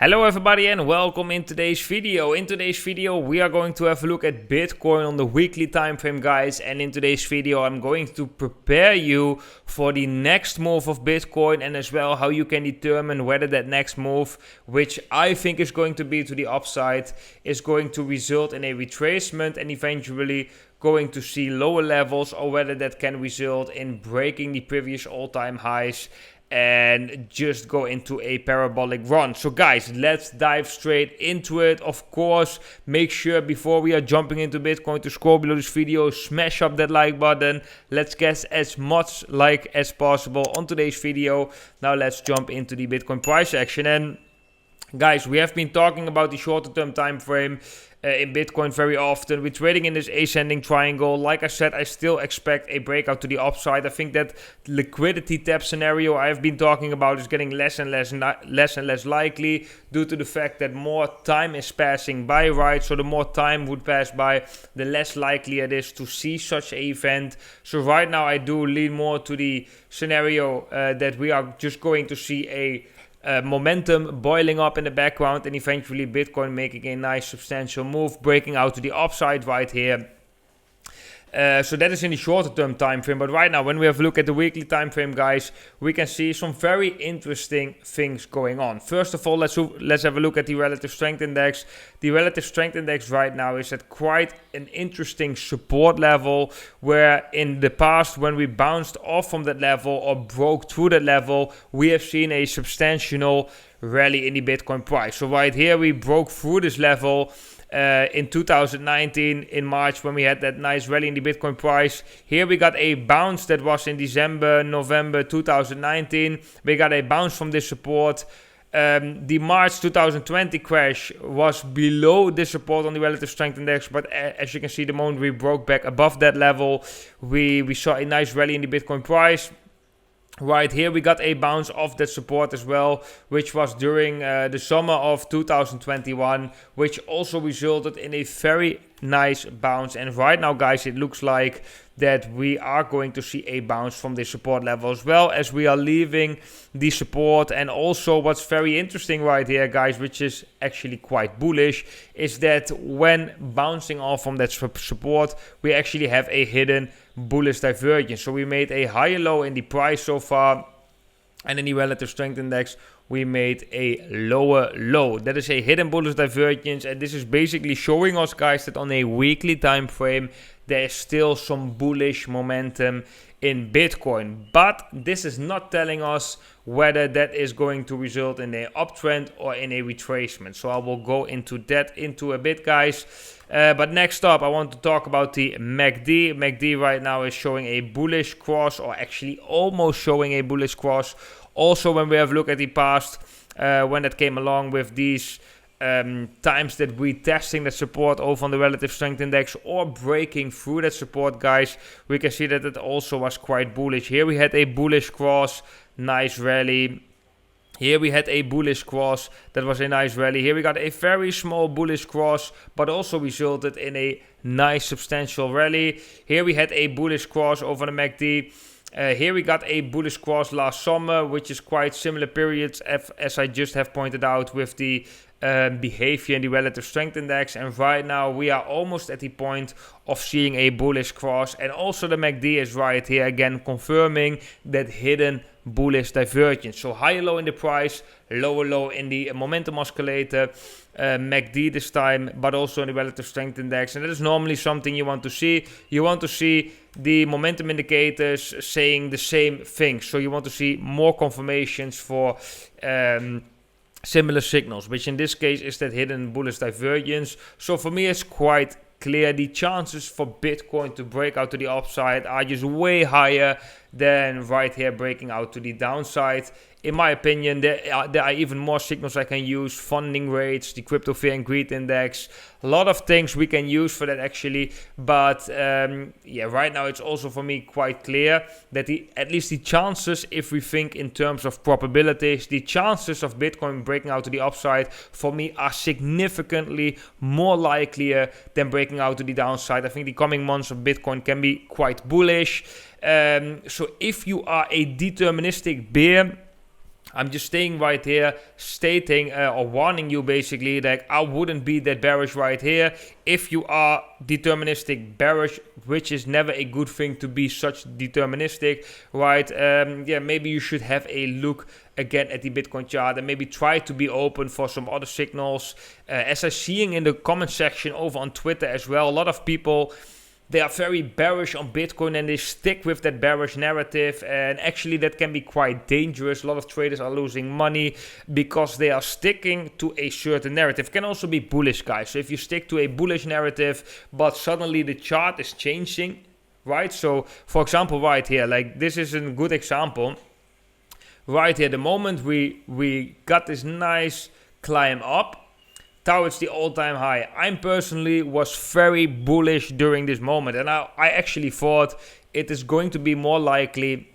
Hello everybody and welcome in today's video. In today's video we are going to have a look at Bitcoin on the weekly time frame, guys, and in today's video I'm going to prepare you for the next move of Bitcoin and as well how you can determine whether that next move, which I think is going to be to the upside, is going to result in a retracement and eventually going to see lower levels, or whether that can result in breaking the previous all-time highs and just go into a parabolic run. So guys, let's dive straight into it. Of course, make sure before we are jumping into Bitcoin to scroll below this video, smash up that like button. Let's get as much like as possible on today's video. Now let's jump into the Bitcoin price action. And guys, we have been talking about the shorter term time frame in Bitcoin very often. We're trading in this ascending triangle. Like I said, I still expect a breakout to the upside. I think that liquidity tap scenario I have been talking about is getting less and less likely due to the fact that more time is passing by, right? So the more time would pass by, the less likely it is to see such an event. So right now I do lean more to the scenario that we are just going to see a momentum boiling up in the background and eventually Bitcoin making a nice substantial move, breaking out to the upside right here. So that is in the shorter term time frame. But right now, when we have a look at the weekly time frame, guys, we can see some very interesting things going on. First of all, let's have a look at the relative strength index. The relative strength index right now is at quite an interesting support level, where in the past, when we bounced off from that level or broke through that level, we have seen a substantial rally in the Bitcoin price. So right here, we broke through this level in 2019 in March, when we had that nice rally in the Bitcoin price. Here we got a bounce that was in November 2019. We got a bounce from this support. The March 2020 crash was below this support on the relative strength index, but as you can see, the moment we broke back above that level, we saw a nice rally in the Bitcoin price. Right here we got a bounce off that support as well, which was during the summer of 2021, which also resulted in a very nice bounce. And right now, guys, it looks like that we are going to see a bounce from this support level as well, as we are leaving the support. And also what's very interesting right here, guys, which is actually quite bullish, is that when bouncing off from that support, we actually have a hidden bullish divergence. So we made a higher low in the price so far, and in the relative strength index we made a lower low. That is a hidden bullish divergence, and this is basically showing us, guys, that on a weekly time frame there is still some bullish momentum in Bitcoin. But this is not telling us whether that is going to result in an uptrend or in a retracement. So I will go into that into a bit, guys. But next up, I want to talk about the MACD. MACD right now is showing a bullish cross, or actually almost showing a bullish cross. Also, when we have a look at the past, when that came along with these times that we testing the support over on the relative strength index or breaking through that support, guys, we can see that it also was quite bullish. Here we had a bullish cross, nice rally. Here we had a bullish cross, that was a nice rally. Here we got a very small bullish cross, but also resulted in a nice substantial rally. Here we had a bullish cross over the MACD. Here we got a bullish cross last summer, which is quite similar periods as I just have pointed out with the behavior in the relative strength index. And right now we are almost at the point of seeing a bullish cross, and also the MACD is right here again confirming that hidden bullish divergence. So higher low in the price, lower low in the momentum oscillator, MACD this time, but also in the relative strength index. And that is normally something you want to see. You want to see the momentum indicators saying the same thing. So you want to see more confirmations for similar signals, which in this case is that hidden bullish divergence. So for me it's quite clear. The chances for Bitcoin to break out to the upside are just way higher than right here breaking out to the downside. In my opinion, there are even more signals I can use. Funding rates, the crypto fear and greed index, a lot of things we can use for that actually. But yeah, right now it's also for me quite clear that at least the chances, if we think in terms of probabilities, the chances of Bitcoin breaking out to the upside for me are significantly more likelier than breaking out to the downside. I think the coming months of Bitcoin can be quite bullish. So if you are a deterministic bear, I'm just staying right here, stating or warning you basically that I wouldn't be that bearish right here. If you are deterministic bearish, which is never a good thing to be such deterministic, right? Yeah, maybe you should have a look again at the Bitcoin chart and maybe try to be open for some other signals. As I'm seeing in the comment section over on Twitter as well, a lot of people, they are very bearish on Bitcoin and they stick with that bearish narrative, and actually that can be quite dangerous. A lot of traders are losing money because they are sticking to a certain narrative. It can also be bullish, guys. So if you stick to a bullish narrative but suddenly the chart is changing, right? So for example right here, like this is a good example. Right here, the moment we got this nice climb up towards the all-time high, I personally was very bullish during this moment, and I actually thought it is going to be more likely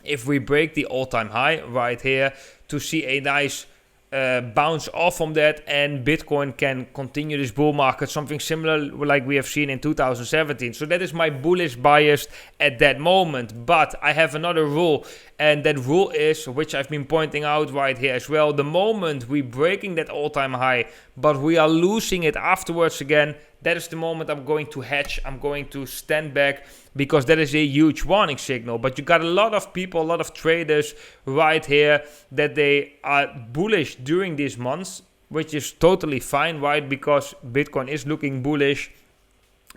if we break the all-time high right here to see a nice bounce off from that, and Bitcoin can continue this bull market, something similar like we have seen in 2017. So that is my bullish bias at that moment. But I have another rule, and that rule is, which I've been pointing out right here as well, the moment we breaking that all-time high but we are losing it afterwards again, that is the moment I'm going to hedge, I'm going to stand back, because that is a huge warning signal. But you got a lot of people, a lot of traders right here that they are bullish during these months, which is totally fine, right? Because Bitcoin is looking bullish.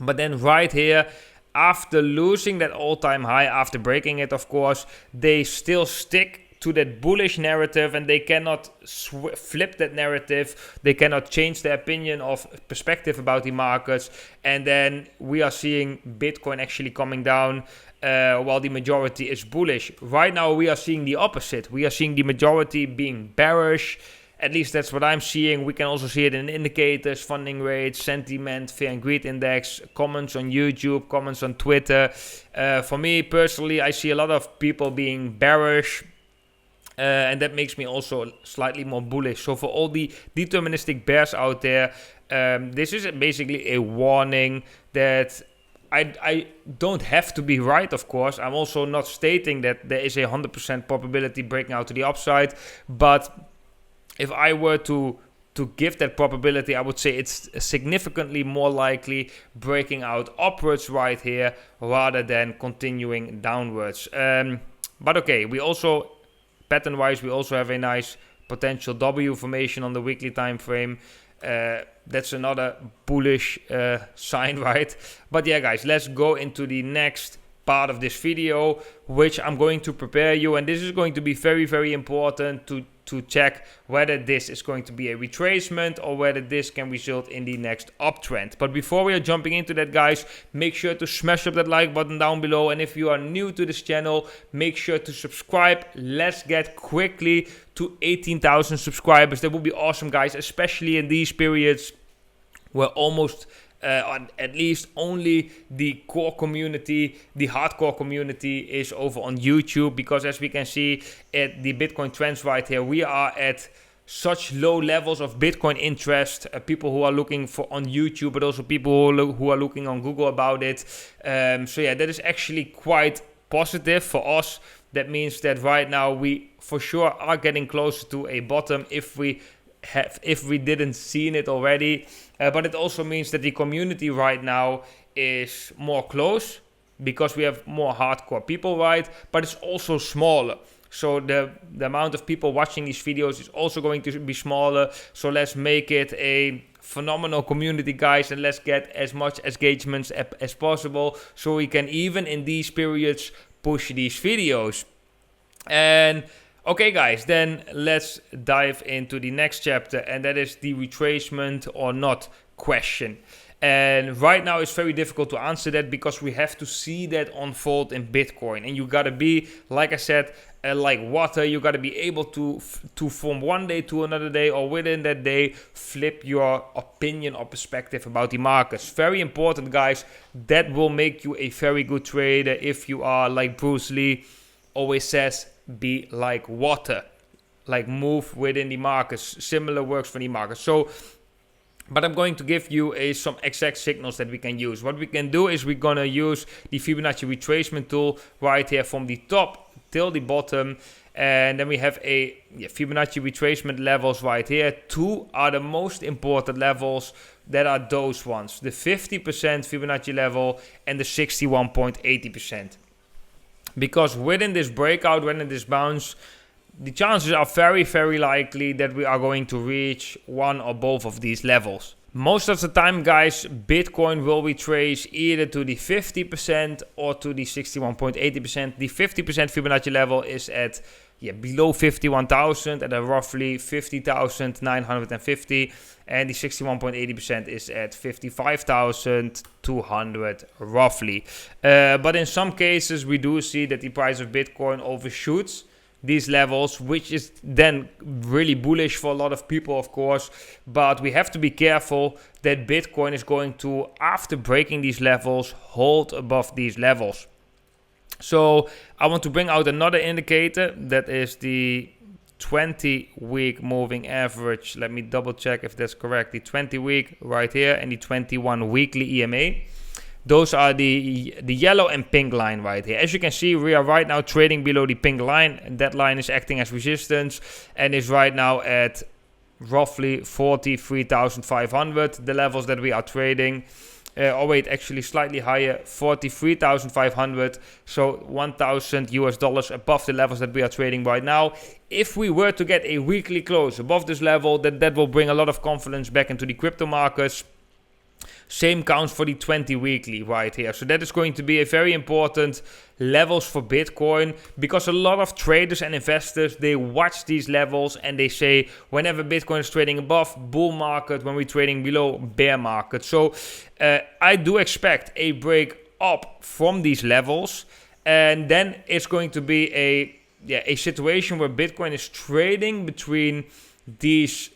But then right here, after losing that all-time high, after breaking it, of course, they still stick to that bullish narrative, and they cannot flip that narrative. They cannot change their opinion of perspective about the markets, and then we are seeing Bitcoin actually coming down while the majority is bullish. Right now we are seeing the opposite. We are seeing the majority being bearish. At least that's what I'm seeing. We can also see it in indicators, funding rates, sentiment, fear and greed index, comments on YouTube, comments on Twitter. For me personally, I see a lot of people being bearish, and that makes me also slightly more bullish. So for all the deterministic bears out there, this is basically a warning that I don't have to be right, of course. I'm also not stating that there is a 100% probability breaking out to the upside, but if I were to give that probability, I would say it's significantly more likely breaking out upwards right here rather than continuing downwards. But okay, we also, pattern-wise, we also have a nice potential W formation on the weekly time frame. That's another bullish sign, right? But yeah, guys, let's go into the next part of this video, which I'm going to prepare you, and this is going to be very, very important to check whether this is going to be a retracement or whether this can result in the next uptrend. But before we are jumping into that, guys, make sure to smash up that like button down below, and if you are new to this channel, make sure to subscribe. Let's get quickly to 18,000 subscribers. That would be awesome, guys, especially in these periods where almost at least only the core community, the hardcore community, is over on YouTube. Because as we can see at the Bitcoin trends right here, we are at such low levels of Bitcoin interest. People who are looking for on YouTube, but also people who are looking on Google about it. So yeah, that is actually quite positive for us. That means that right now we for sure are getting closer to a bottom if we didn't seen it already. But it also means that the community right now is more close because we have more hardcore people, right? But it's also smaller. So the amount of people watching these videos is also going to be smaller. So let's make it a phenomenal community, guys, and let's get as much engagements as possible so we can, even in these periods, push these videos. And okay, guys, then let's dive into the next chapter, and that is the retracement or not question. And right now it's very difficult to answer that because we have to see that unfold in Bitcoin, and you gotta be, like I said, like water. You gotta be able to from one day to another day, or within that day, flip your opinion or perspective about the markets. Very important, guys. That will make you a very good trader if you are, like Bruce Lee always says, be like water, like move within the markets. Similar works for the markets. So, but I'm going to give you some exact signals that we can use. What we can do is we're gonna use the Fibonacci retracement tool right here from the top till the bottom, And then we have a Fibonacci retracement levels right here. Two are the most important levels. That are those ones, the 50% Fibonacci level and the 61.80%. Because within this breakout, within this bounce, the chances are very, very likely that we are going to reach one or both of these levels. Most of the time, guys, Bitcoin will retrace either to the 50% or to the 61.80%. The 50% Fibonacci level is at below 51,000 at a roughly 50,950, and the 61.80% is at 55,200 roughly. But in some cases, we do see that the price of Bitcoin overshoots these levels, which is then really bullish for a lot of people, of course. But we have to be careful that Bitcoin is going to, after breaking these levels, hold above these levels. So I want to bring out another indicator, that is the 20-week moving average. Let me double check if that's correct. The 20-week right here and the 21 weekly EMA. Those are the yellow and pink line right here. As you can see, we are right now trading below the pink line, and that line is acting as resistance and is right now at roughly 43,500, the levels that we are trading. Actually slightly higher, 43,500, so $1,000 above the levels that we are trading right now. If we were to get a weekly close above this level, that will bring a lot of confidence back into the crypto markets. Same counts for the 20 weekly right here. So that is going to be a very important levels for Bitcoin, because a lot of traders and investors, they watch these levels and they say whenever Bitcoin is trading above, bull market, when we're trading below, bear market. So I do expect a break up from these levels, and then it's going to be a situation where Bitcoin is trading between these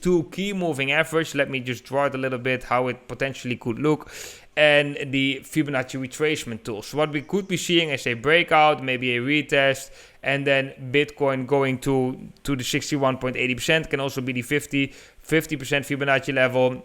two key moving average. Let me just draw it a little bit how it potentially could look, and the Fibonacci retracement tool. So what we could be seeing is a breakout, maybe a retest, and then Bitcoin going to the 61.80%, can also be the 50% Fibonacci level.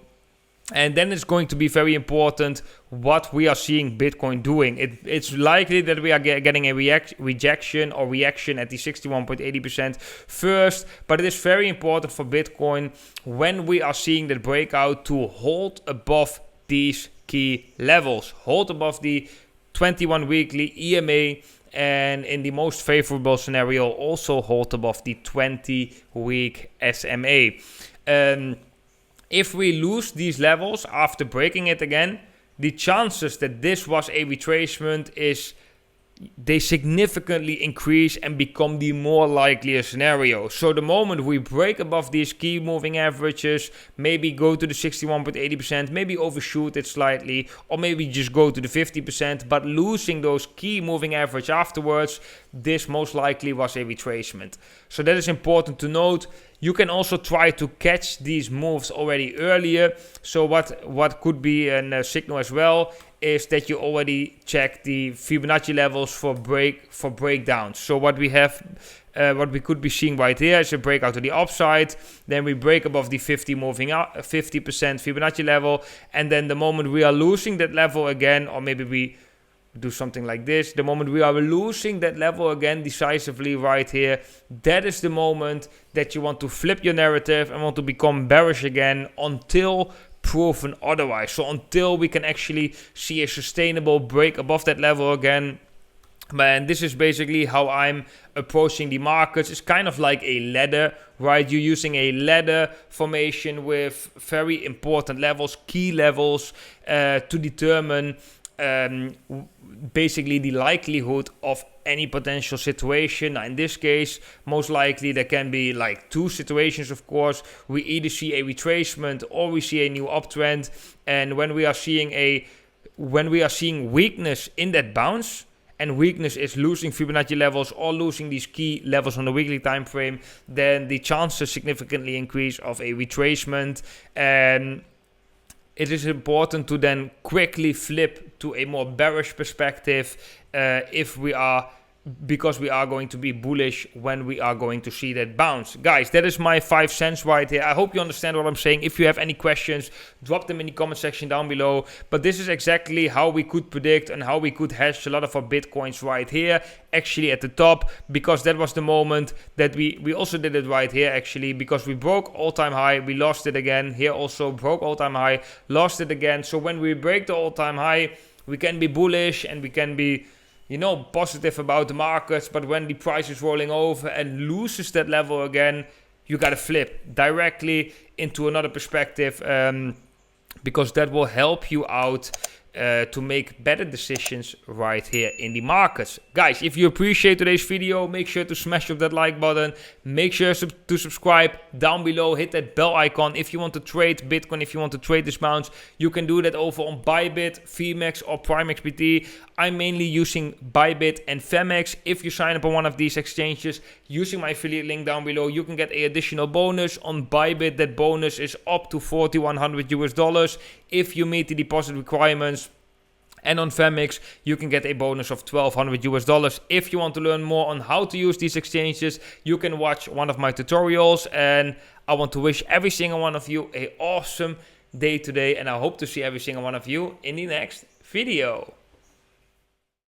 And then it's going to be very important what we are seeing Bitcoin doing. It's likely that we are getting a rejection at the 61.80% first, but it is very important for Bitcoin when we are seeing that breakout to hold above these key levels, hold above the 21 weekly EMA, and in the most favorable scenario also hold above the 20-week SMA. If we lose these levels after breaking it again, the chances that this was a retracement they significantly increase and become the more likelier scenario. So the moment we break above these key moving averages, maybe go to the 61.80%, maybe overshoot it slightly, or maybe just go to the 50%, but losing those key moving average afterwards, this most likely was a retracement. So that is important to note. You can also try to catch these moves already earlier. So what could be a signal as well is that you already check the Fibonacci levels for breakdowns. So what we could be seeing right here is a breakout to the upside. Then we break above the 50% Fibonacci level, and then the moment we are losing that level again, or maybe we do something like this, the moment we are losing that level again decisively right here, that is the moment that you want to flip your narrative and want to become bearish again until proven otherwise. So until we can actually see a sustainable break above that level again. And this is basically how I'm approaching the markets. It's kind of like a ladder, right? You're using a ladder formation with very important levels, key levels, to determine basically the likelihood of any potential situation. Now in this case, most likely there can be like two situations, of course. We either see a retracement or we see a new uptrend. And when we are seeing weakness in that bounce, and weakness is losing Fibonacci levels or losing these key levels on the weekly time frame, then the chances significantly increase of a retracement. And it is important to then quickly flip to a more bearish perspective if we are because we are going to be bullish when we are going to see that bounce. Guys, that is my 5 cents right here. I hope you understand what I'm saying. If you have any questions, drop them in the comment section down below. But this is exactly how we could predict and how we could hedge a lot of our Bitcoins right here, actually at the top, because that was the moment that we also did it right here, actually, because we broke all-time high, we lost it again. Here also broke all-time high, lost it again. So when we break the all-time high, we can be bullish and we can be, you know, positive about the markets, but when the price is rolling over and loses that level again, you gotta flip directly into another perspective, because that will help you out to make better decisions right here in the markets. Guys, if you appreciate today's video, make sure to smash up that like button. Make sure to subscribe down below. Hit that bell icon. If you want to trade Bitcoin, if you want to trade this bounce, you can do that over on Bybit, Phemex, or PrimeXBT. I'm mainly using Bybit and Phemex. If you sign up on one of these exchanges using my affiliate link down below, you can get an additional bonus. On Bybit, that bonus is up to $4,100 if you meet the deposit requirements. And on Phemex, you can get a bonus of $1,200. If you want to learn more on how to use these exchanges, you can watch one of my tutorials. And I want to wish every single one of you an awesome day today. And I hope to see every single one of you in the next video.